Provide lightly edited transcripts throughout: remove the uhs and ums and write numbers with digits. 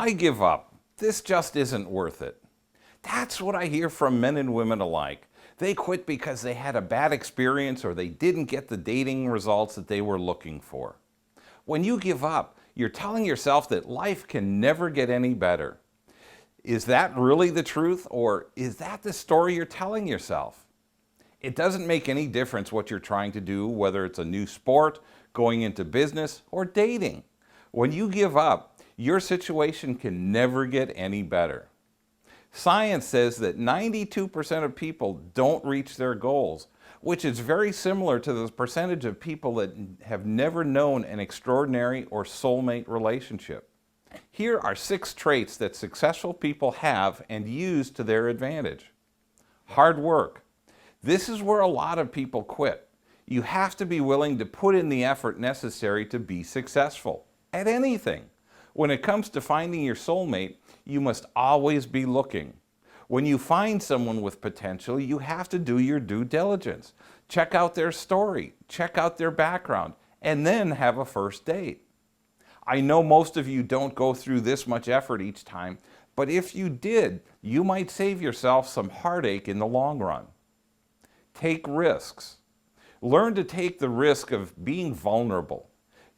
I give up. This just isn't worth it. That's what I hear from men and women alike. They quit because they had a bad experience or they didn't get the dating results that they were looking for. When you give up, you're telling yourself that life can never get any better. Is that really the truth, or is that the story you're telling yourself? It doesn't make any difference what you're trying to do, whether it's a new sport, going into business, or dating. When you give up, your situation can never get any better. Science says that 92% of people don't reach their goals, which is very similar to the percentage of people that have never known an extraordinary or soulmate relationship. Here are 6 traits that successful people have and use to their advantage. Hard work. This is where a lot of people quit. You have to be willing to put in the effort necessary to be successful at anything. When it comes to finding your soulmate, you must always be looking. When you find someone with potential, you have to do your due diligence. Check out their story, check out their background, and then have a first date. I know most of you don't go through this much effort each time, but if you did, you might save yourself some heartache in the long run. Take risks. Learn to take the risk of being vulnerable.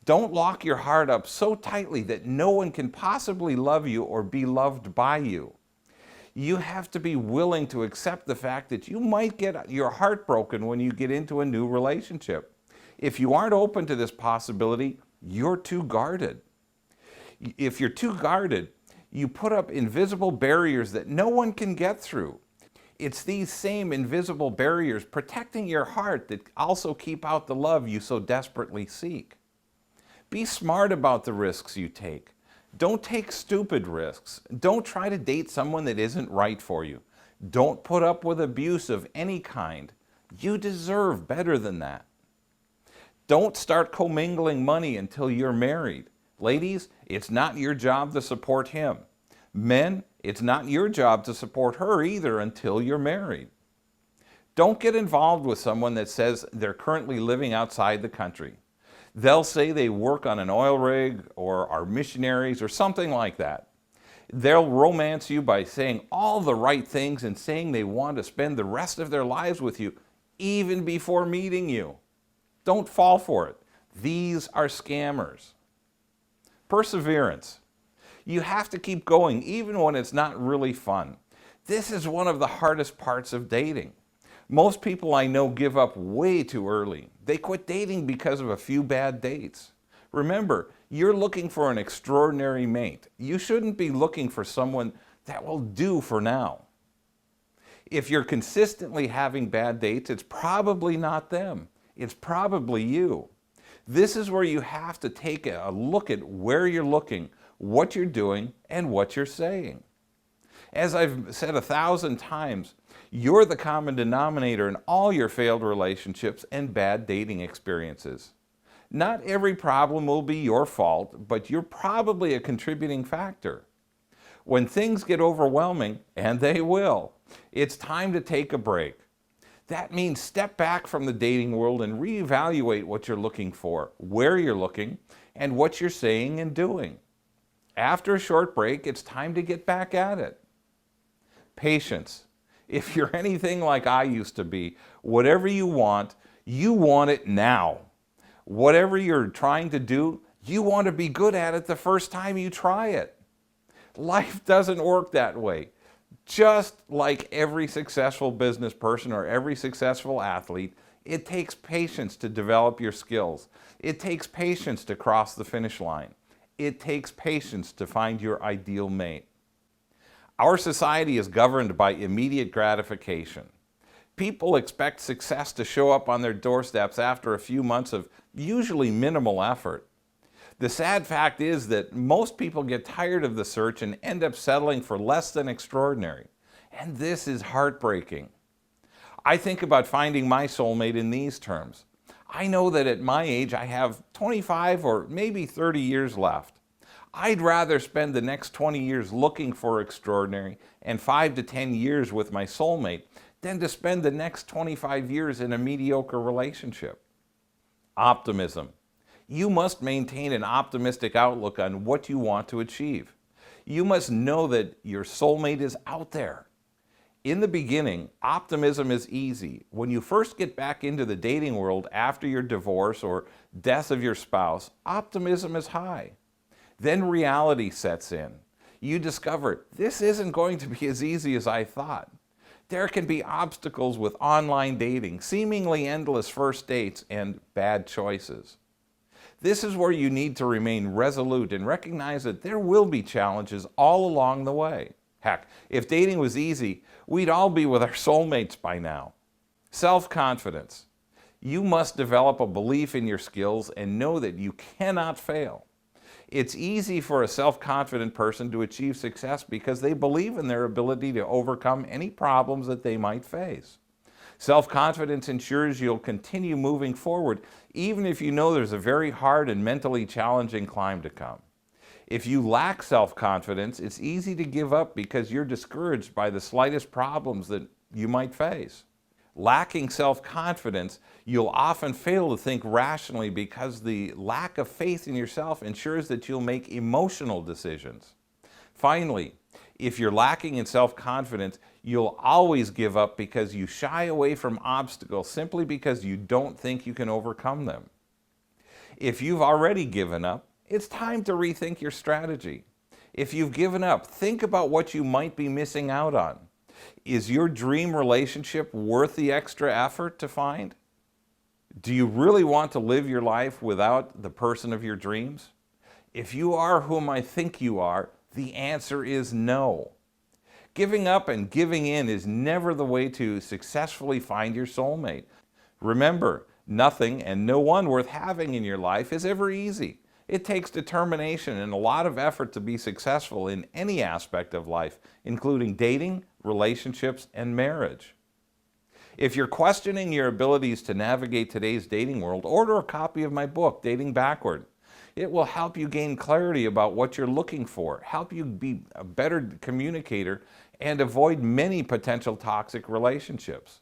Don't lock your heart up so tightly that no one can possibly love you or be loved by you. You have to be willing to accept the fact that you might get your heart broken when you get into a new relationship. If you aren't open to this possibility, you're too guarded. If you're too guarded, you put up invisible barriers that no one can get through. It's these same invisible barriers protecting your heart that also keep out the love you so desperately seek. Be smart about the risks you take. Don't take stupid risks. Don't try to date someone that isn't right for you. Don't put up with abuse of any kind. You deserve better than that. Don't start commingling money until you're married. Ladies, it's not your job to support him. Men, it's not your job to support her either until you're married. Don't get involved with someone that says they're currently living outside the country. They'll say they work on an oil rig or are missionaries or something like that. They'll romance you by saying all the right things and saying they want to spend the rest of their lives with you even before meeting you. Don't fall for it. These are scammers. Perseverance. You have to keep going even when it's not really fun. This is one of the hardest parts of dating. Most people I know give up way too early. They quit dating because of a few bad dates. Remember, you're looking for an extraordinary mate. You shouldn't be looking for someone that will do for now. If you're consistently having bad dates, it's probably not them. It's probably you. This is where you have to take a look at where you're looking, what you're doing, and what you're saying. As I've said 1,000 times, you're the common denominator in all your failed relationships and bad dating experiences. Not every problem will be your fault, but you're probably a contributing factor. When things get overwhelming, and they will, it's time to take a break. That means step back from the dating world and reevaluate what you're looking for, where you're looking, and what you're saying and doing. After a short break, it's time to get back at it. Patience. If you're anything like I used to be, whatever you want it now. Whatever you're trying to do, you want to be good at it the first time you try it. Life doesn't work that way. Just like every successful business person or every successful athlete, it takes patience to develop your skills. It takes patience to cross the finish line. It takes patience to find your ideal mate. Our society is governed by immediate gratification. People expect success to show up on their doorsteps after a few months of usually minimal effort. The sad fact is that most people get tired of the search and end up settling for less than extraordinary. And this is heartbreaking. I think about finding my soulmate in these terms. I know that at my age I have 25 or maybe 30 years left. I'd rather spend the next 20 years looking for extraordinary and 5 to 10 years with my soulmate than to spend the next 25 years in a mediocre relationship. Optimism. You must maintain an optimistic outlook on what you want to achieve. You must know that your soulmate is out there. In the beginning, optimism is easy. When you first get back into the dating world after your divorce or death of your spouse, optimism is high. Then reality sets in. You discover this isn't going to be as easy as I thought. There can be obstacles with online dating, seemingly endless first dates, and bad choices. This is where you need to remain resolute and recognize that there will be challenges all along the way. Heck, if dating was easy, we'd all be with our soulmates by now. Self-confidence. You must develop a belief in your skills and know that you cannot fail. It's easy for a self-confident person to achieve success because they believe in their ability to overcome any problems that they might face. Self-confidence ensures you'll continue moving forward even if you know there's a very hard and mentally challenging climb to come. If you lack self-confidence, it's easy to give up because you're discouraged by the slightest problems that you might face. Lacking self-confidence, you'll often fail to think rationally because the lack of faith in yourself ensures that you'll make emotional decisions. Finally, if you're lacking in self-confidence, you'll always give up because you shy away from obstacles simply because you don't think you can overcome them. If you've already given up, it's time to rethink your strategy. If you've given up, think about what you might be missing out on. Is your dream relationship worth the extra effort to find? Do you really want to live your life without the person of your dreams? If you are whom I think you are, the answer is no. Giving up and giving in is never the way to successfully find your soulmate. Remember, nothing and no one worth having in your life is ever easy. It takes determination and a lot of effort to be successful in any aspect of life, including dating, relationships, and marriage. If you're questioning your abilities to navigate today's dating world, order a copy of my book, Dating Backward. It will help you gain clarity about what you're looking for, help you be a better communicator, and avoid many potential toxic relationships.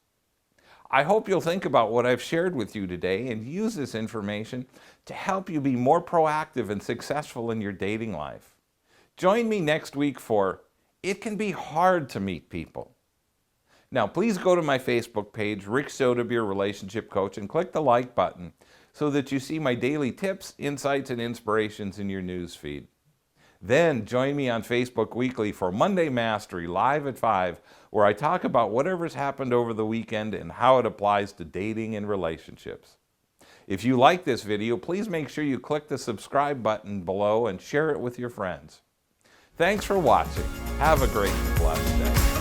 I hope you'll think about what I've shared with you today and use this information to help you be more proactive and successful in your dating life. Join me next week for It Can Be Hard to Meet People. Now, please go to my Facebook page, Rick Soetebier Relationship Coach, and click the like button so that you see my daily tips, insights, and inspirations in your news feed. Then join me on Facebook weekly for Monday Mastery live at 5, where I talk about whatever's happened over the weekend and how it applies to dating and relationships. If you like this video, please make sure you click the subscribe button below and share it with your friends. Thanks for watching. Have a great and blessed day.